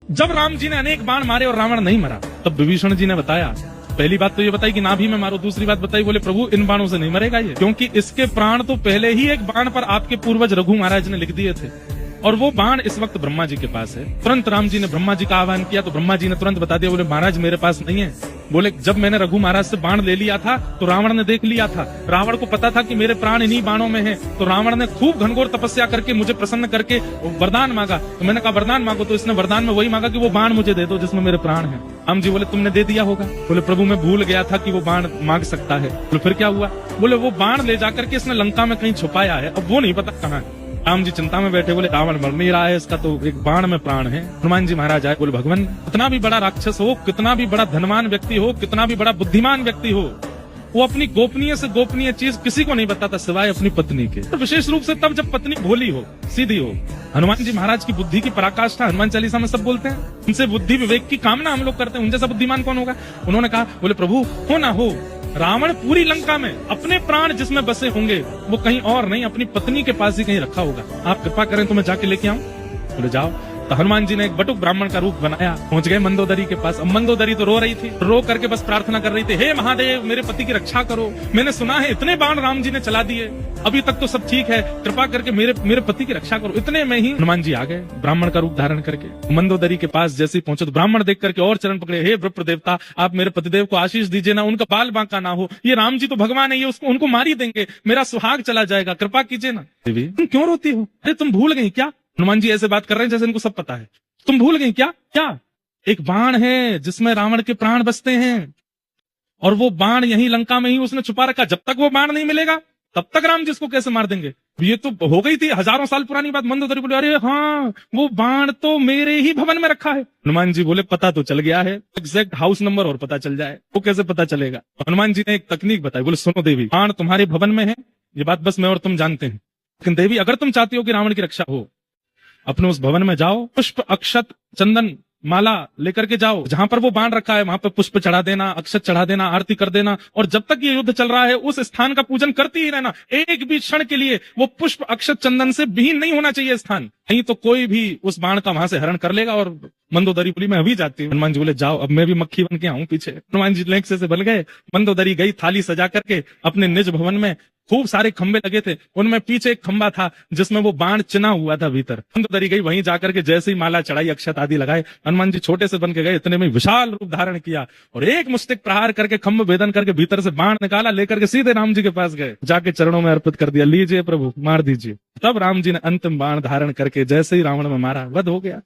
जब राम जी ने अनेक बाण मारे और रावण नहीं मरा, तब विभीषण जी ने बताया, पहली बात तो ये बताई कि नाभि में मारो, दूसरी बात बताई बोले प्रभु इन बाणों से नहीं मरेगा ये, क्योंकि इसके प्राण तो पहले ही एक बाण पर आपके पूर्वज रघु महाराज ने लिख दिए थे और वो बाण इस वक्त ब्रह्मा जी के पास है। तुरंत राम जी ने ब्रह्मा जी का आह्वान किया तो ब्रह्मा जी ने तुरंत बता दिया, बोले महाराज मेरे पास नहीं है। बोले जब मैंने रघु महाराज से बाण ले लिया था तो रावण ने देख लिया था, रावण को पता था कि मेरे प्राण इन्हीं बाणों में हैं, तो रावण ने खूब घनघोर तपस्या करके मुझे प्रसन्न करके वरदान मांगा। तो मैंने कहा वरदान मांगो, तो इसने वरदान में वही मांगा कि वो बाण मुझे दे दो जिसमें मेरे प्राण हैं। राम जी बोले तुमने दे दिया होगा। बोले प्रभु मैं भूल गया था कि वो बाण मांग सकता है। बोले फिर क्या हुआ? बोले वो बाण ले जाकर के इसने लंका में कहीं छुपाया है, अब वो नहीं पता कहाँ है। राम जी चिंता में बैठे, बोले रावण मर नहीं रहा है, इसका तो एक बाण में प्राण है। हनुमान जी महाराज आए, बोले भगवान कितना भी बड़ा राक्षस हो, कितना भी बड़ा धनवान व्यक्ति हो, कितना भी बड़ा बुद्धिमान व्यक्ति हो, वो अपनी गोपनीय से गोपनीय चीज किसी को नहीं बताता सिवाय अपनी पत्नी के, तो विशेष रूप से तब जब पत्नी भोली हो, सीधी हो। हनुमान जी महाराज की बुद्धि की पराकाष्ठा हनुमान चालीसा में सब बोलते हैं, उनसे बुद्धि विवेक की कामना हम लोग करते हैं, उन जैसा बुद्धिमान कौन होगा। उन्होंने कहा, बोले प्रभु हो ना हो, रावण पूरी लंका में अपने प्राण जिसमें बसे होंगे वो कहीं और नहीं, अपनी पत्नी के पास ही कहीं रखा होगा, आप कृपा करें तो मैं जाके लेके आऊं। बोले जाओ। तो हनुमान जी ने एक बटुक ब्राह्मण का रूप बनाया, पहुंच गए मंदोदरी के पास। अब मंदोदरी तो रो रही थी, रो करके बस प्रार्थना कर रही थी, हे महादेव मेरे पति की रक्षा करो, मैंने सुना है इतने बाण राम जी ने चला दिए, अभी तक तो सब ठीक है, कृपा करके मेरे पति की रक्षा करो। इतने में ही हनुमान जी आ गए ब्राह्मण का रूप धारण करके। मंदोदरी के पास जैसे ही पहुंचे तो ब्राह्मण देख करके और चरण पकड़े, हे विप्र देवता आप मेरे पतिदेव को आशीष दीजिए ना, उनका बाल बांका ना हो, ये राम जी तो भगवान है, ये उसको उनको मार ही देंगे, मेरा सुहाग चला जाएगा, कृपा कीजिए ना। देवी तुम क्यों रोती हो? अरे तुम भूल गई क्या? हनुमान जी ऐसे बात कर रहे हैं जैसे इनको सब पता है। तुम भूल गई क्या? क्या? एक बाण है जिसमें रावण के प्राण बसते हैं और वो बाण यहीं लंका में ही उसने छुपा रखा, जब तक वो बाण नहीं मिलेगा तब तक राम जी इसको कैसे मार देंगे। ये तो हो गई थी हजारों साल पुरानी बात। मंदोदरी बोले अरे हाँ वो बाण तो मेरे ही भवन में रखा है। हनुमान जी बोले पता तो चल गया है, एग्जैक्ट हाउस नंबर और पता चल जाए वो कैसे पता चलेगा। हनुमान जी ने एक तकनीक बताई, बोले सुनो देवी, बाण तुम्हारे भवन में है, ये बात बस मैं और तुम जानते हैं, लेकिन देवी अगर तुम चाहती हो कि रावण की रक्षा हो, अपने उस भवन में जाओ, पुष्प अक्षत चंदन माला लेकर के जाओ, जहां पर वो बाण रखा है वहां पर पुष्प चढ़ा देना, अक्षत चढ़ा देना, आरती कर देना, और जब तक ये युद्ध चल रहा है उस स्थान का पूजन करती ही रहना। एक भी क्षण के लिए वो पुष्प अक्षत चंदन से विहीन नहीं होना चाहिए स्थान, नहीं तो कोई भी उस बाण का वहां से हरण कर लेगा। और मंदोदरी बोली मैं अभी जाती हूँ। हनुमान जी बोले जाओ, अब मैं भी मक्खी बन के आऊं पीछे। हनुमान जी लेंक से बन गए, मंदोदरी गई थाली सजा करके अपने निज भवन में, खूब सारे खंबे लगे थे, उनमें पीछे एक खंबा था जिसमें वो बाण चिना हुआ था भीतर। मंदोदरी गई, वहीं जाकर के जैसे ही माला चढ़ाई, अक्षत आदि लगाए, हनुमान जी छोटे से बन के गए, इतने में विशाल रूप धारण किया और एक मुष्टिक प्रहार करके खंभ भेदन करके भीतर से बाण निकाला, लेकर के सीधे राम जी के पास गए, जाके चरणों में अर्पित कर दिया, लीजिए प्रभु मार दीजिए। तब राम जी ने अंतिम बाण धारण करके जैसे ही रावण में मारा, वध हो गया।